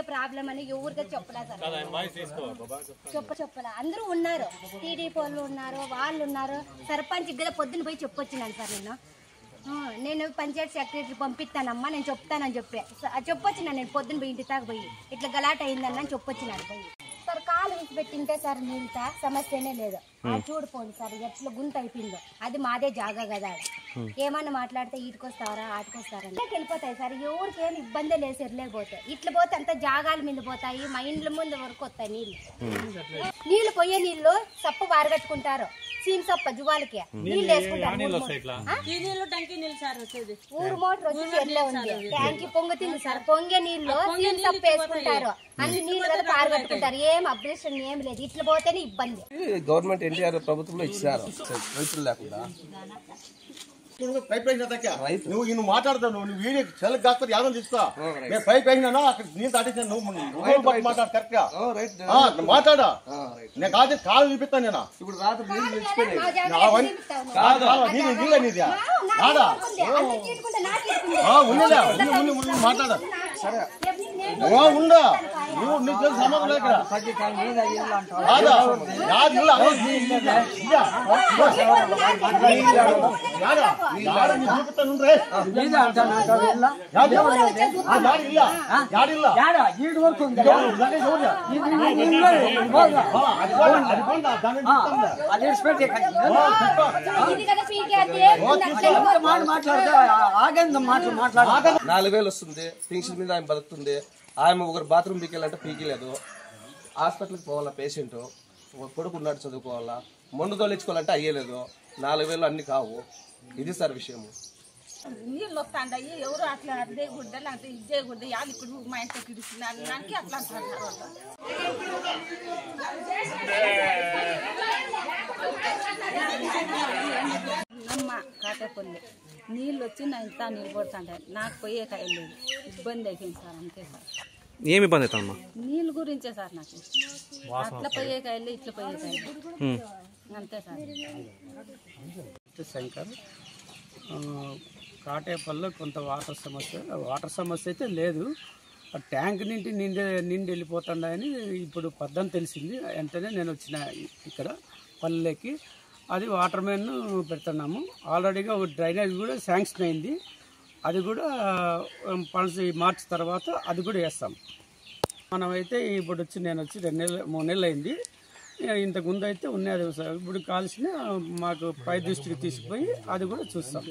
నీళ్ళకే problem అని ఎవరిగా చెప్పలే sir. చెప్పలే అందరూ ఉన్నారు, టీడీపీ వాళ్ళు ఉన్నారు, వాళ్ళు ఉన్నారు. సర్పంచ్ కదా పొద్దున్న పోయి చెప్పొచ్చినాను సార్. నేను పంచాయతీ సెక్రటరీ పంపిస్తానమ్మా, నేను చెప్తానని చెప్పొచ్చినాను. నేను పొద్దున్న పోయి ఇంటి తాకు పోయి ఇట్లా గలాట అయిందని చెప్పొచ్చినాను పోయి. సార్ కాలు విసి పెట్టింటే సార్ నీళ్ళతో సమస్యనే లేదు. చూడిపోండి సార్ ఎట్లా గుంత అయిపోయిందో. అది మాదే జాగా కదా. ఏమన్నా మాట్లాడితే ఈటుకొస్తారా ఆటుకొస్తారా వెళ్ళిపోతాయి సార్. ఎవరికి ఏమి ఇబ్బంది లేదు సార్. లేకపోతే ఇట్లా పోతే అంత జాగాల మీద పోతాయి, మా ఇండ్ల ముందు వరకు వస్తాయి నీళ్ళు. నీళ్లు పోయే నీళ్లు సప్పు వారగట్టుకుంటారు. సీమ్ సప్ప జువాలకి నీళ్ళు వేసుకుంటారు. ఊరు మోటార్ వచ్చి ఎట్లా ఉంది, ట్యాంకి పొంగుతుంది సార్. పొంగే నీళ్లు సీమ్ సప్ప వేసుకుంటారు. అన్ని నీళ్ళు కదా పారగట్టుకుంటారు. ఏం అబ్రేషన్ ఏం లేదు. ఇట్లా పోతేనే ఇబ్బంది. గవర్నమెంట్ ఎన్టీఆర్ ప్రభుత్వంలో ఇచ్చారు రైతులు లేకుండా. పైప్ నువ్వు మాట్లాడతావు, నువ్వు వీడియో చెల్లకి కాకపోతే యాదం తీసుకో. నేను పైప్ అయినా అక్కడ నీళ్ళు దాటేసాను. నువ్వు మాట్లాడు కరెక్ట్ గా మాట్లాడా. నేను కాదు కాలు చూపిస్తాను. నేను ఇప్పుడు రాత్రి నీళ్ళు తెచ్చిపోయినాయి. నీళ్ళ నీది కాదా మాట్లాడా ఉందా నువ్వు నీకు సంబంధం లేదు మాట్లాడు. 4,000 వస్తుంది పెన్షన్ మీద ఆయన బతుకుతుంది. ఆయన ఒకరు బాత్రూమ్ పీకేయాలంటే పీకేలేదు. హాస్పిటల్కి పోవాలా పేషెంట్, కొడుకు ఉన్నాడు చదువుకోవాలా, మొండు తోలించుకోవాలంటే అయ్యలేదు. 4,000 అన్ని కావు. ఇది సార్ విషయము. నీళ్ళు వస్తాయి ఎవరు అట్లా అదే గుడ్డ లేకపోతే ఇదే గుడ్డ యాది ఇప్పుడు మా ఇంటికి ఇడుస్తున్నారు దానికి అట్లా అంటున్నారు. నమ్మ కాటేపల్లి నీళ్ళు వచ్చి నా ఇంత నిలబడుతుంటాయి. నాకు పోయే కాయలేదు, ఇబ్బంది అయిపోయింది సార్. అంతే సార్. ఏమి ఇబ్బంది అవుతామ్మా? నీళ్ళు గురించే సార్. నాకు అట్లా పోయే కాయలు ఇట్లా పోయే కాయలు అంతే సార్. శంకర్ కాటేపల్లిలో కొంత వాటర్ సమస్య అయితే లేదు. ట్యాంక్ నిండి వెళ్ళిపోతుండని ఇప్పుడు పద్ధతి తెలిసింది. వెంటనే నేను వచ్చిన ఇక్కడ పల్లెకి. అది వాటర్ మ్యాన్ పెడుతున్నాము. ఆల్రెడీగా ఒక డ్రైనేజ్ కూడా శాంక్షన్ అయింది. అది కూడా మార్చి తర్వాత అది కూడా వేస్తాం. మనమైతే ఇప్పుడు నేను వచ్చి 2 నెలలు 3 నెలలు అయింది. ఇంతకుముందు అయితే ఉన్నది సార్. ఇప్పుడు కావాల్సిన మాకు పై దృష్టికి తీసుకుపోయి అది కూడా చూస్తాం.